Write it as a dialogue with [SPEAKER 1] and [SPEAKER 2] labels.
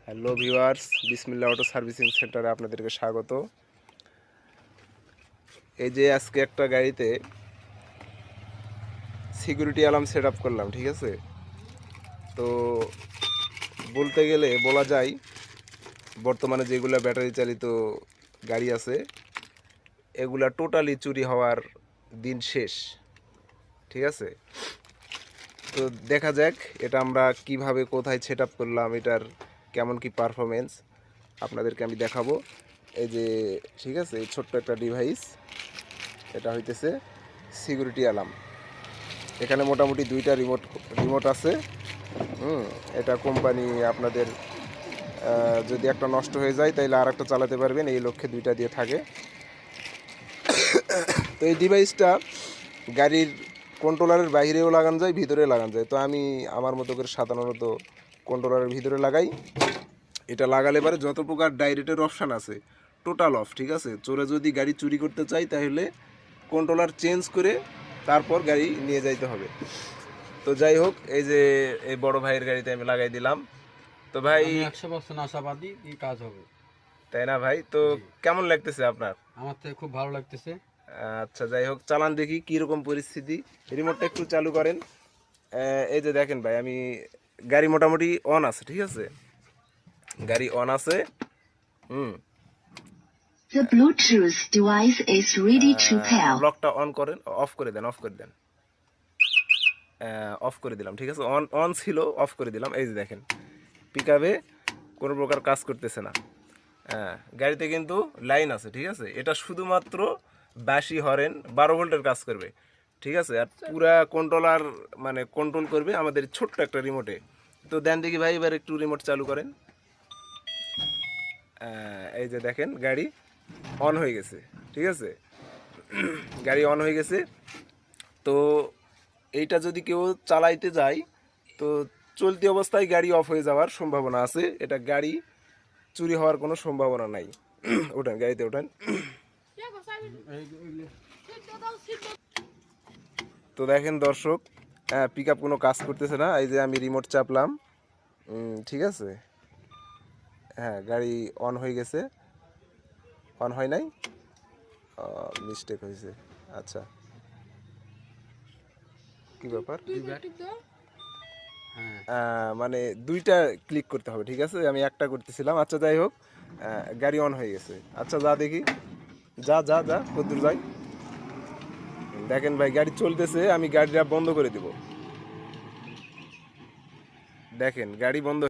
[SPEAKER 1] Hello viewers, বিসমিল্লাহ auto servicing সেন্টারে আপনাদেরকে স্বাগত। এই যে আজকে একটা গাড়িতে সিকিউরিটি অ্যালার্ম সেট আপ করলাম, ঠিক আছে। তো বলতে গেলে বলা যায় বর্তমানে যেগুলো ব্যাটারি চালিত গাড়ি আছে এগুলা টোটালি চুরি হওয়ার দিন শেষ, ঠিক আছে। তো দেখা যাক এটা আমরা কিভাবে কোথায় সেট আপ করলাম, এটার কেমন কি পারফরমেন্স আপনাদেরকে আমি দেখাবো। এই যে ঠিক আছে, এই ছোট্ট একটা ডিভাইস, এটা হইতেছে সিকিউরিটি অ্যালার্ম। এখানে মোটামুটি দুইটা রিমোট আছে। এটা কোম্পানি আপনাদের যদি একটা নষ্ট হয়ে যায় তাহলে আর একটা চালাতে পারবেন, এই লক্ষ্যে দুইটা দিয়ে থাকে। তো এই ডিভাইসটা গাড়ির কন্ট্রোলারের বাইরেও লাগানো যায়, ভিতরে লাগানো যায়। তো আমি আমার মতো করে সাধারণত কন্ট্রোলারের ভিতরে লাগাই। এটা লাগালে পরে যত প্রকার ডাইরেক্টের অপশান আছে টোটাল অফ, ঠিক আছে। চোরে যদি গাড়ি চুরি করতে চাই তাহলে কন্ট্রোলার চেঞ্জ করে তারপর গাড়ি নিয়ে যাইতে হবে। তো যাই হোক, এই যে এই বড় ভাইয়ের গাড়িতে আমি লাগাই দিলাম। তো ভাই
[SPEAKER 2] 100% আশাবাদী এই কাজ হবে,
[SPEAKER 1] তাই না ভাই? তো কেমন লাগতেছে আপনার?
[SPEAKER 2] আমার থেকে খুব ভালো লাগতেছে।
[SPEAKER 1] আচ্ছা, যাই হোক, চালান দেখি কীরকম পরিস্থিতি। রিমোটটা একটু চালু করেন। এই যে দেখেন ভাই, আমি গাড়ি মোটামুটি অন আছে, ঠিক আছে, গাড়ি অন আছে।
[SPEAKER 3] The Bluetooth device is ready to pair.
[SPEAKER 1] ব্লকটা অন করেন, অফ করে দেন, অফ করে দিলাম, ঠিক আছে। অন অন ছিল, অফ করে দিলাম। এই যে দেখেন পিকআপে কোনো প্রকার কাজ করতেছে না। গাড়িতে কিন্তু লাইন আছে, ঠিক আছে। এটা শুধুমাত্র বাসি হরেন 12 ভোল্টের কাজ করবে, ঠিক আছে। আর পুরা কন্ট্রোলার মানে কন্ট্রোল করবে আমাদের ছোট্ট একটা রিমোটে। তো দেন দেখি ভাই, এবার একটু রিমোট চালু করেন। এই যে দেখেন গাড়ি অন হয়ে গেছে, ঠিক আছে, গাড়ি অন হয়ে গেছে। তো এইটা যদি কেউ চালাইতে যায় তো চলতি অবস্থায় গাড়ি অফ হয়ে যাওয়ার সম্ভাবনা আছে। এটা গাড়ি চুরি হওয়ার কোনো সম্ভাবনা নাই। ওঠেন, গাড়িতে ওঠেন। তো দেখেন দর্শক, পিক আপ কোনো কাজ করতেছে না। এই যে আমি রিমোট চাপলাম, ঠিক আছে, গাড়ি অন হয়ে গেছে। অন হয় নাই, মিস্টেক হয়েছে। আচ্ছা, কি ব্যাপার? মানে দুইটা ক্লিক করতে হবে, ঠিক আছে, আমি একটা করতেছিলাম। আচ্ছা, যাই হোক, গাড়ি অন হয়ে গেছে। আচ্ছা, যা দেখি, যা যা যা কদ্দূর যাই। দেখেন ভাই, গাড়ি চলতেছে, আমি গাড়িটা বন্ধ করে দিব। দেখেন গাড়ি বন্ধ।